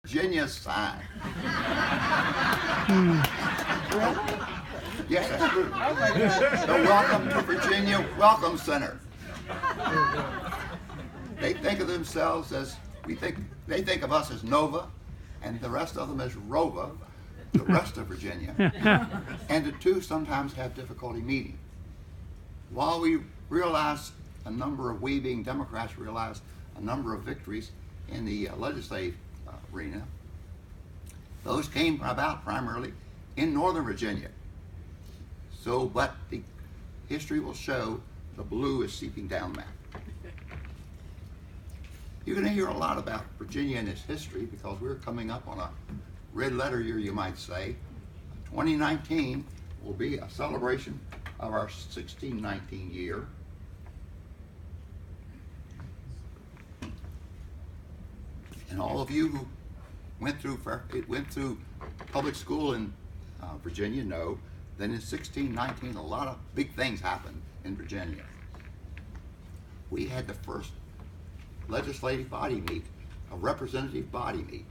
Virginia sign. Yes, that's true. The Welcome to Virginia Welcome Center. They think of themselves as, they think of us as Nova, and the rest of them as Rova, the rest of Virginia. And the two sometimes have difficulty meeting. While we being Democrats, realized a number of victories in the legislative arena, those came about primarily in Northern Virginia. But the history will show the blue is seeping down that. You're going to hear a lot about Virginia and its history because we're coming up on a red letter year, you might say. 2019 will be a celebration of our 1619 year. And all of you who went through public school in Virginia know that in 1619 a lot of big things happened in Virginia. We had the first legislative body meet, a representative body meet,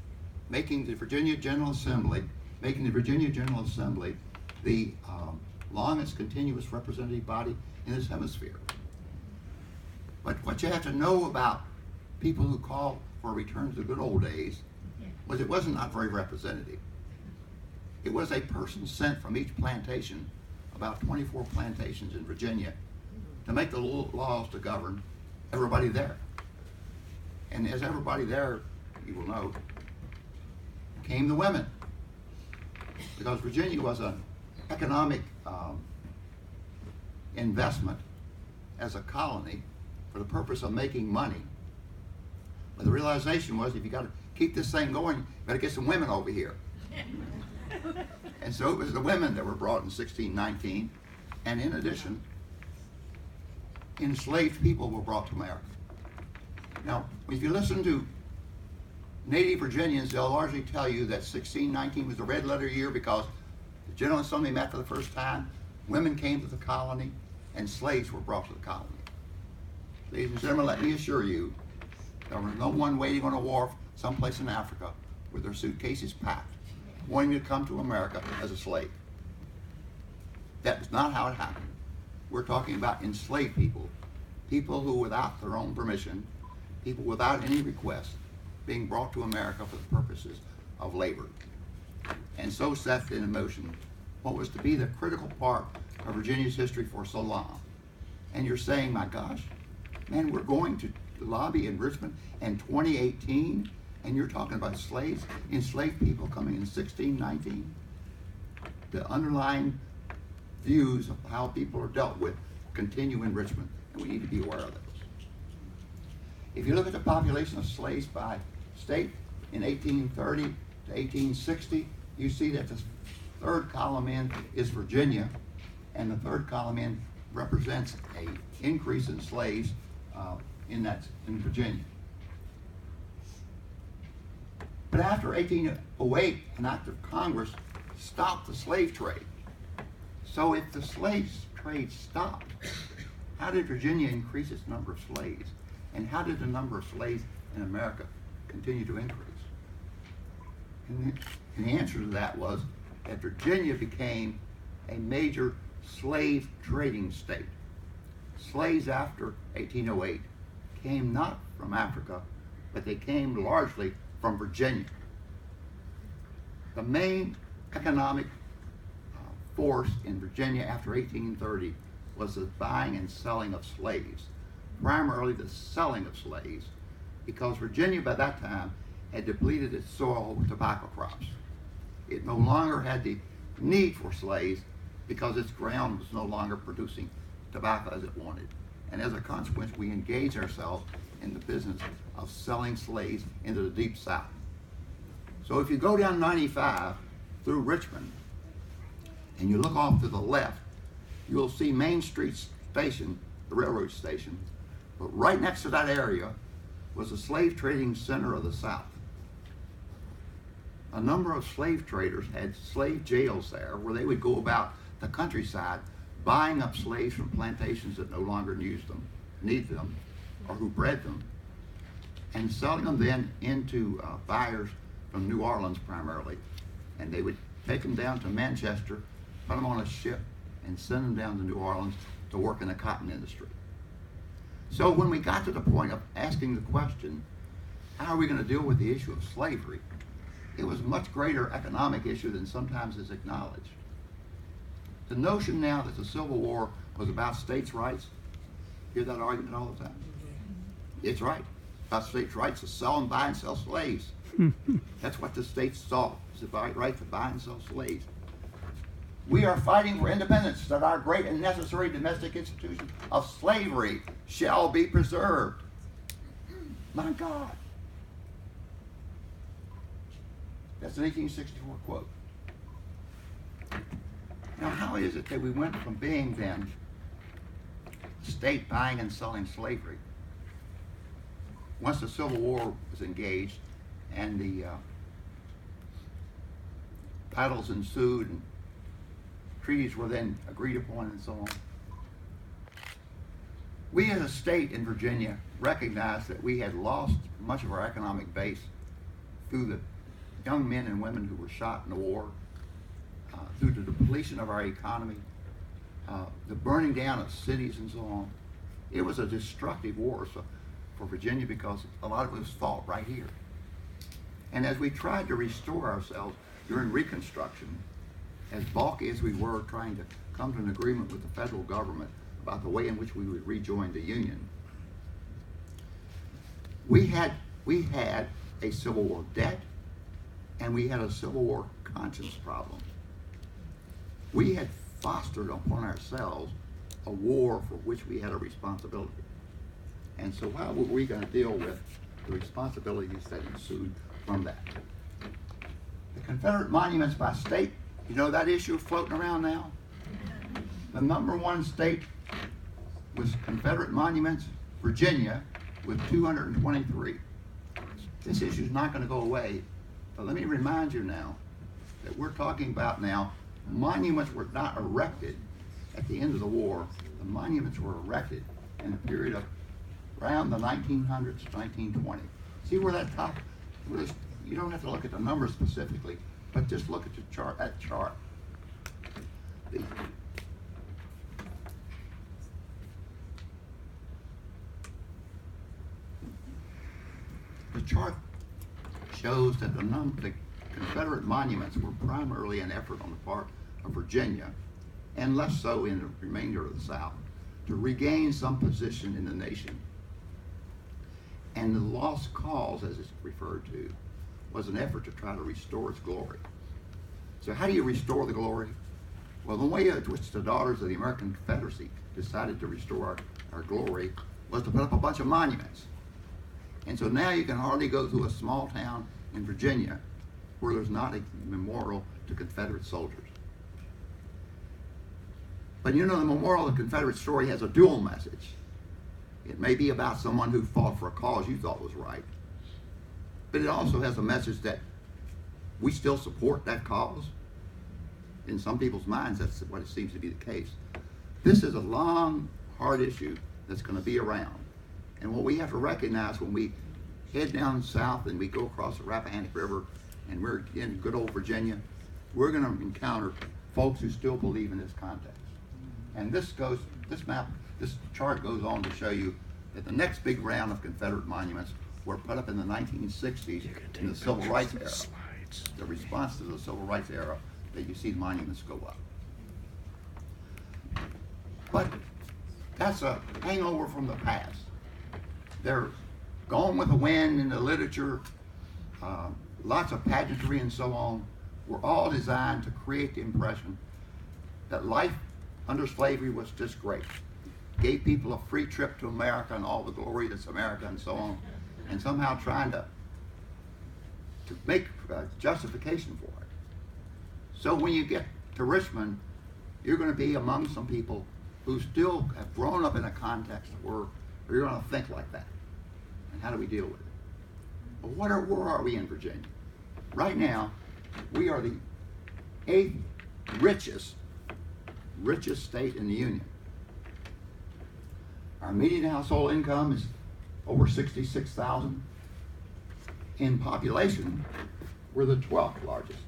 making the Virginia General Assembly the longest continuous representative body in this hemisphere. But what you have to know about people who call for a return to the good old days was it wasn't not very representative. It was a person sent from each plantation, about 24 plantations in Virginia, to make the laws to govern everybody there. And as everybody there, you will know, came the women. Because Virginia was an economic investment as a colony for the purpose of making money. But the realization was if you got to keep this thing going, you got to get some women over here. And so it was the women that were brought in 1619, and in addition, enslaved people were brought to America. Now, if you listen to native Virginians, they'll largely tell you that 1619 was the red letter year because the General Assembly met for the first time, women came to the colony, and slaves were brought to the colony. Ladies and gentlemen, let me assure you, there was no one waiting on a wharf someplace in Africa with their suitcases packed, wanting to come to America as a slave. That was not how it happened. We're talking about enslaved people, people who without their own permission, people without any request, being brought to America for the purposes of labor. And so set in motion what was to be the critical part of Virginia's history for so long. And you're saying, my gosh, man, we're going to lobby in Richmond in 2018, and you're talking about slaves, enslaved people coming in 1619. The underlying views of how people are dealt with continue in Richmond, and we need to be aware of those. If you look at the population of slaves by state in 1830 to 1860, you see that the third column in is Virginia, and the third column in represents an increase in slaves in Virginia. But after 1808, an act of Congress stopped the slave trade. So if the slave trade stopped, how did Virginia increase its number of slaves? And how did the number of slaves in America continue to increase? And the answer to that was that Virginia became a major slave trading state. Slaves after 1808 came not from Africa, but they came largely from Virginia. The main economic force in Virginia after 1830 was the buying and selling of slaves, primarily the selling of slaves, because Virginia by that time had depleted its soil with tobacco crops. It no longer had the need for slaves because its ground was no longer producing tobacco as it wanted. And as a consequence, we engaged ourselves in the business of selling slaves into the deep south. So if you go down 95 through Richmond and you look off to the left, you'll see Main Street Station, the railroad station, but right next to that area was the slave trading center of the South. A number of slave traders had slave jails there where they would go about the countryside buying up slaves from plantations that no longer need them, or who bred them, and selling them then into buyers from New Orleans primarily, and they would take them down to Manchester, put them on a ship, and send them down to New Orleans to work in the cotton industry. So when we got to the point of asking the question, how are we going to deal with the issue of slavery, it was a much greater economic issue than sometimes is acknowledged. The notion now that the Civil War was about states' rights, hear that argument all the time. It's right. About states' rights to sell and buy and sell slaves. That's what the states saw, is the right to buy and sell slaves. We are fighting for independence, that our great and necessary domestic institution of slavery shall be preserved. My God. That's an 1864 quote. Now, how is it that we went from being then a state buying and selling slavery, once the Civil War was engaged and the battles ensued and treaties were then agreed upon and so on, we as a state in Virginia recognized that we had lost much of our economic base through the young men and women who were shot in the war, through the depletion of our economy, the burning down of cities and so on. It was a destructive war for Virginia because a lot of it was fought right here. And as we tried to restore ourselves during Reconstruction, as balky as we were trying to come to an agreement with the federal government about the way in which we would rejoin the Union, we had a Civil War debt, and we had a Civil War conscience problem. We had fostered upon ourselves a war for which we had a responsibility. And so how were we going to deal with the responsibilities that ensued from that? The Confederate monuments by state, you know that issue floating around now? The number one state was Confederate monuments, Virginia, with 223. This issue is not going to go away. But let me remind you now that we're talking about now, monuments were not erected at the end of the war. The monuments were erected in a period of around the 1900s to 1920. See where that top, you don't have to look at the numbers specifically, but just look at the chart, that chart. The chart shows that the Confederate monuments were primarily an effort on the part of Virginia, and less so in the remainder of the South, to regain some position in the nation. And the lost cause, as it's referred to, was an effort to try to restore its glory. So how do you restore the glory? Well, the way in which the Daughters of the American Confederacy decided to restore our glory was to put up a bunch of monuments. And so now you can hardly go through a small town in Virginia where there's not a memorial to Confederate soldiers. But you know, the memorial of the Confederate story has a dual message. It may be about someone who fought for a cause you thought was right, but it also has a message that we still support that cause. In some people's minds, that's what it seems to be the case. This is a long, hard issue that's going to be around. And what we have to recognize when we head down south and we go across the Rappahannock River and we're in good old Virginia, we're going to encounter folks who still believe in this context. And this chart goes on to show you that the next big round of Confederate monuments were put up in the 1960s in the Civil Rights era. The response to the Civil Rights era, that you see the monuments go up. But that's a hangover from the past. They're gone with the wind in the literature, lots of pageantry and so on, were all designed to create the impression that life under slavery was just great. Gave people a free trip to America and all the glory that's America and so on, and somehow trying to make justification for it. So when you get to Richmond, you're going to be among some people who still have grown up in a context where you're going to think like that. And how do we deal with it? But where are we in Virginia? Right now, we are the 8th richest state in the Union. Our median household income is over $66,000. In population, we're the 12th largest.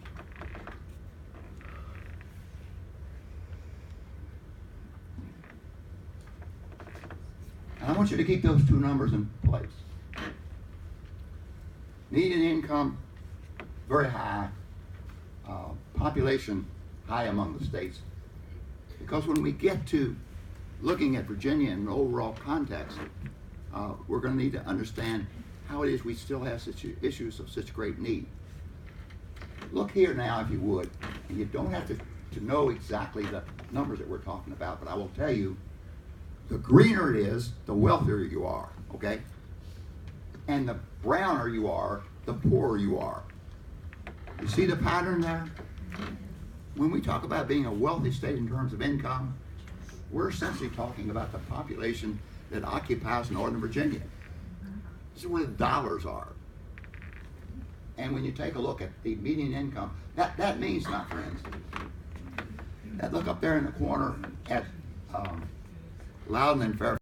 And I want you to keep those two numbers in place. Median income, very high. Population, high among the states. Because when we get to looking at Virginia in an overall context, we're going to need to understand how it is we still have such issues of such great need. Look here now, if you would, and you don't have to know exactly the numbers that we're talking about, but I will tell you, the greener it is, the wealthier you are, okay? And the browner you are, the poorer you are. You see the pattern there? When we talk about being a wealthy state in terms of income, we're essentially talking about the population that occupies Northern Virginia. This is where the dollars are. And when you take a look at the median income, that means, my friends, that look up there in the corner at Loudon and Fairfax.